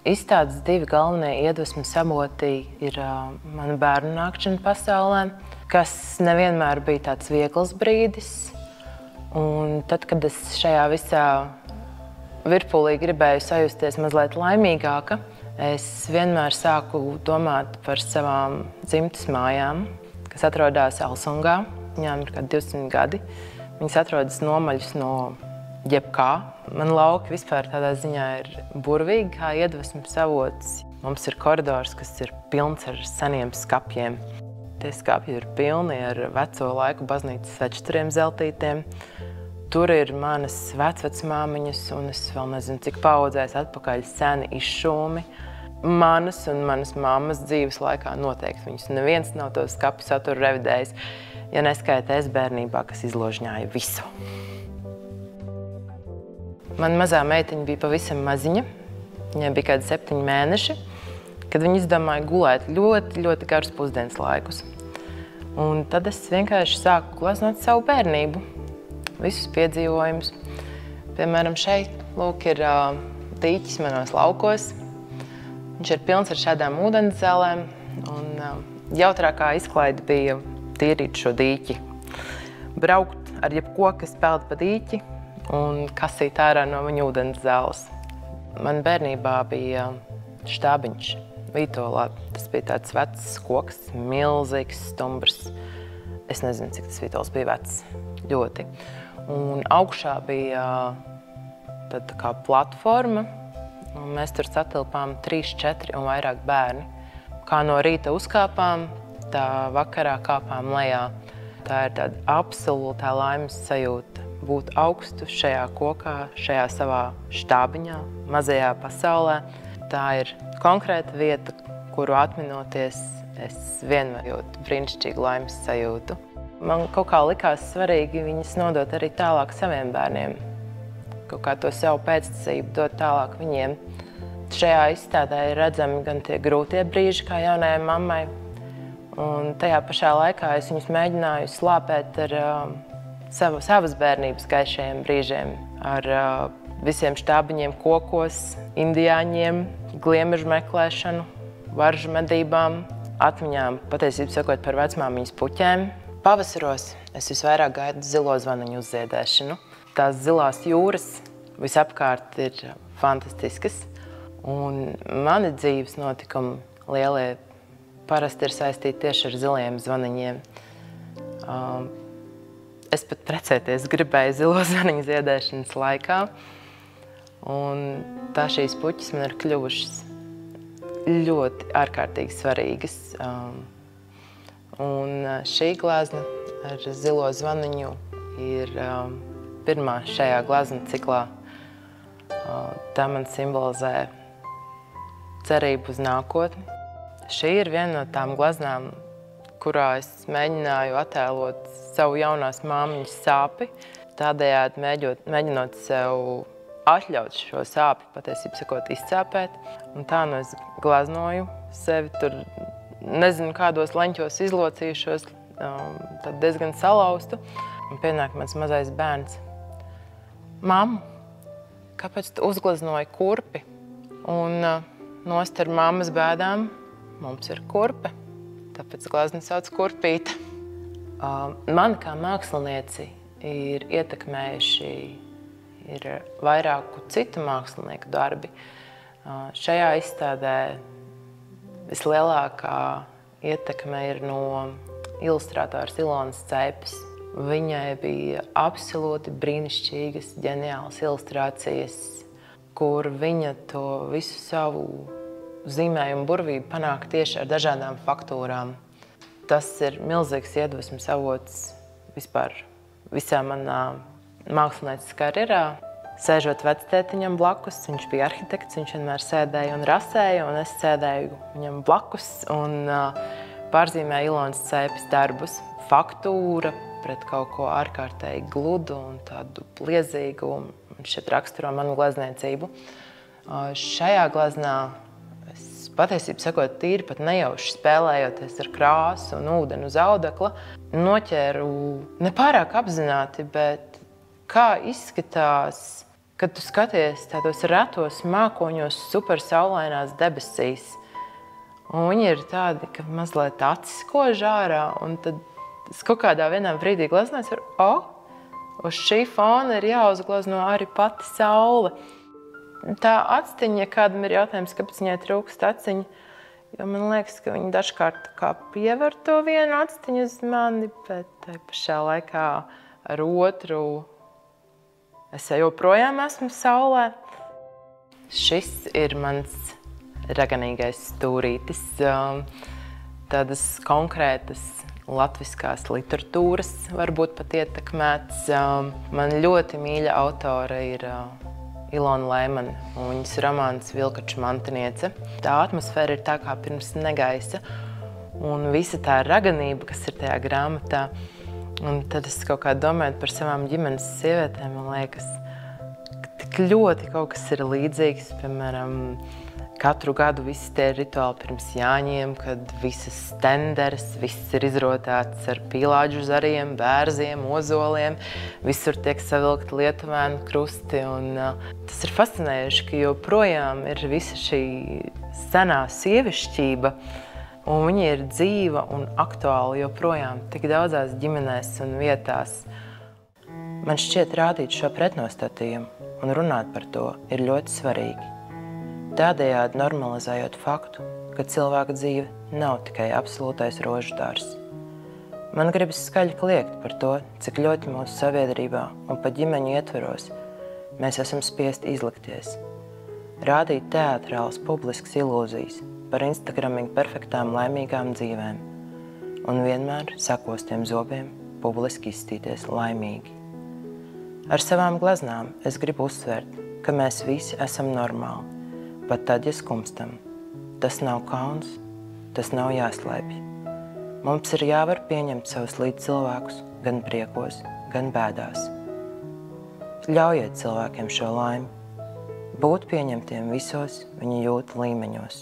Izstādes divi galvenie iedvesmas avoti ir mana bērnu nākšana pasaulē, kas nevienmēr bija tāds viegls brīdis. Un tad, kad es šajā visā virpulī gribēju sajusties mazliet laimīgāka, es vienmēr sāku domāt par savām dzimtes mājām, kas atrodas Alsungā. Viņām ir kādi 200 gadi. Viņas atrodas nomaļas no jebkā. Man lauki vispār tādā ziņā ir burvīgi, kā iedvesmas avots. Mums ir koridors, kas ir pilns ar seniem skapjiem. Tie skapji ir pilni ar veco laiku baznīcas svečturiem zeltītiem. Tur ir manas vecvecmāmiņas, un es vēl nezinu, cik paudzēs atpakaļ seni izšūmi. Manas un manas mammas dzīves laikā noteikti viņus neviens nav to skapju saturu revidējis, ja neskaita es bērnībā, kas izložņāja visu. Man mazā meitiņa bija pavisam maziņa, viņai bija kādi 7 mēneši, kad viņa izdomāja gulēt ļoti garus pusdienas laikus. Un tad es vienkārši sāku glaznot savu bērnību, visus piedzīvojumus. Piemēram, šeit lūk, ir dīķis manos laukos. Viņš ir pilns ar šādām ūdenszelēm, un jautrākā izklaide bija tīrīt šo dīķi. Braukt ar jebko, kas peld pa dīķi, un kasīt ārā no viņa ūdenszeles. Man bērnībā bija štābiņš Vītolā. Tas bija tāds vecs koks, milzīgs, stumbrs. Es nezinu, cik tas Vītols bija vecs. Ļoti. Un augšā bija tāda kā platforma, un mēs tur satilpām 3, 4 un vairāk bērni. Kā no rīta uzkāpām, tā vakarā kāpām lejā. Tā ir tāda absolūtā laimes sajūta. Būt augstu šajā kokā, šajā savā štābiņā, mazajā pasaulē. Tā ir konkrēta vieta, kuru atminoties, es vienmēr jūtu brīnišķīgu laimes sajūtu. Man kaut kā likās svarīgi viņas nodot arī tālāk saviem bērniem. Kaut kā to savu pēctecību dot tālāk viņiem. Šajā izstādē ir redzami gan tie grūtie brīži kā jaunajai mammai, un tajā pašā laikā es viņus mēģināju slāpēt ar savas bērnības gaišajiem brīžiem, ar visiem štābiņiem kokos, indiāņiem, gliemežu meklēšanu, varžu medībām, atmiņām, patiesībā sakot, par vecmāmiņas puķēm. Pavasaros es visvairāk gaidu zilo zvaniņu uzziedēšanu. Tās zilās jūras visapkārt ir fantastiskas, un mani dzīves notikumi lielie parasti ir saistīti tieši ar ziliem zvaniņiem. Es pat precēties gribēju zilo zvaniņu ziedēšanas laikā, un tā šīs puķis man ir kļuvušas ļoti ārkārtīgi svarīgas. Un šī glezna ar zilo zvaniņu ir pirmā šajā glezna ciklā. Tā man simbolizē cerību uz nākotni. Šī ir viena no tām gleznām, kurā es mēģināju attēlot savu jaunās māmiņas sāpi, tādējādi mēģinot sev atļaut šo sāpi, patiesībā sakot, izcāpēt. Un tā nu es gleznoju sevi tur, nezinu, kādos leņķos izlocījušos, tad diezgan salauztu. Un pienāk mans mazais bērns. Mammu, kāpēc tu uzgleznoji kurpi? Un nost ar mammas bēdām mums ir kurpe. Tāpēc glezna sauc kurpīte. Mani kā mākslinieci ir ietekmējuši vairāku citu mākslinieku darbi. Šajā izstādē vislielākā ietekme ir no ilustrātoras Ilonas Ceipes. Viņai bija absolūti brīnišķīgas, ģeniālas ilustrācijas, kur viņa to visu savu zīmējumu burvību panāk tieši ar dažādām faktūrām. Tas ir milzīgs iedvesmas avots vispār visā manā mākslinieces karjerā. Sēžot vectētiņam blakus, viņš bija arhitekts, viņš vienmēr sēdēja un rasēja, un es sēdēju viņam blakus un pārzīmēju Ilonas Ceipes darbus. Faktūra pret kaut ko ārkārtīgi gludu un tādu liezīgu, un šeit raksturo manu glezniecību. Šajā gleznā patiesībā sakot, tīri pat nejauši spēlējoties ar krāsu un ūdeni uz audekla, noķēru nepārāk apzināti, bet kā izskatās kad tu skaties tādos retos mākoņos super saulainās debesīs, un viņi ir tādi, ka mazliet acis kož ārā, un tad es kaut kādā vienā brīdī glaznēs uz šī fona ir jāuzglazno arī pati saule. Tā actiņa, kādam ir jautājums, kāpēc viņai trūkst aciņa, jo man liekas, ka viņi dažkārt kā piever to vienu actiņu uz mani, bet tai pašā laikā ar otru es joprojām esmu saulē. Šis ir mans raganīgais stūrītis, tādas konkrētas latviskās literatūras varbūt pat ietekmēts. Man ļoti mīļa autora ir Ilona Leimana un viņas romāns Vilkaču mantiniece. Tā atmosfēra ir tā kā pirms negaisa un visa tā raganība, kas ir tajā grāmatā. Un tad es kaut kā domāju par savām ģimenes sievietēm, man liekas, ka tik ļoti kaut kas ir līdzīgs, piemēram, katru gadu visi tie rituāli pirms Jāņiem, kad visas stenderes, viss ir izrotāts ar pīlāģu zariem, bērziem, ozoliem. Visur tiek savilkti lietuvēnu krusti. Un, tas ir fascinējoši, ka joprojām ir visa šī senā sievišķība, un viņa ir dzīva un aktuāla joprojām tik daudzās ģimenēs un vietās. Man šķiet rādīt šo pretnostatījumu un runāt par to ir ļoti svarīgi. Tādējādi normalizējot faktu, ka cilvēka dzīve nav tikai absolūtais rožu dārzs. Man gribas skaļi kliegt par to, cik ļoti mūsu sabiedrībā un pat ģimeņu ietveros mēs esam spiesti izlikties. Rādīt teatrālas publiskas ilūzijas par instagramīgi perfektām laimīgām dzīvēm un vienmēr sakostiem zobiem publiski izstīties laimīgi. Ar savām glaznām es gribu uzsvērt, ka mēs visi esam normāli. Pat tad, ja skumstam. Tas nav kauns, tas nav jāslēpj. Mums ir jāvar pieņemt savus līdzcilvēkus gan priekos, gan bēdās. Ļaujiet cilvēkiem šo laimi, būt pieņemtiem visos viņa jūtu līmeņos.